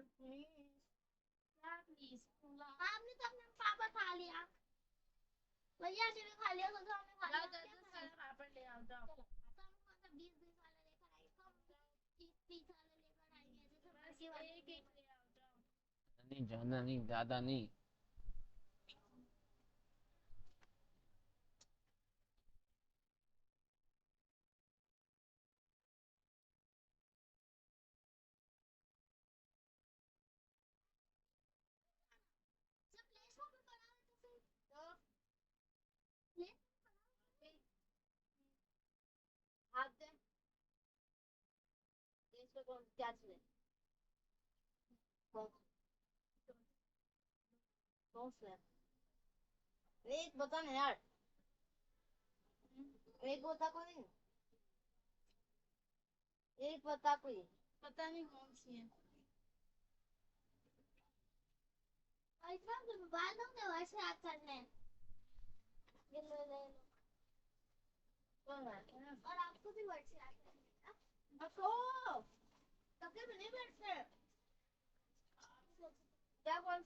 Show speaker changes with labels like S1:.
S1: Please आपने तो अपना पापड़ खा लिया, भैया ने भी खा लिया, खुद हमने खा लिया। सारा पापड़ ले आओ जाओ। तो हम कौन सा 20-20 वाला लेकर आए, तो हम 30-30 वाला लेकर आएंगे, जैसे बस एक एक ले आओ जाओ।
S2: नहीं जाना नहीं, ज्यादा नहीं।
S1: हाथ दे, इसको कौन क्या चीज कौन सा एक बता ना यार, एक बता कोई, एक बता कोई, पता नहीं कौन सी है। ऐसा तो मोबाइल दूंगे वैसे आप करने, ये ले ले लो। और आपको भी व्हाट्सएप करना आपको तब के नहीं बैठते क्या बोल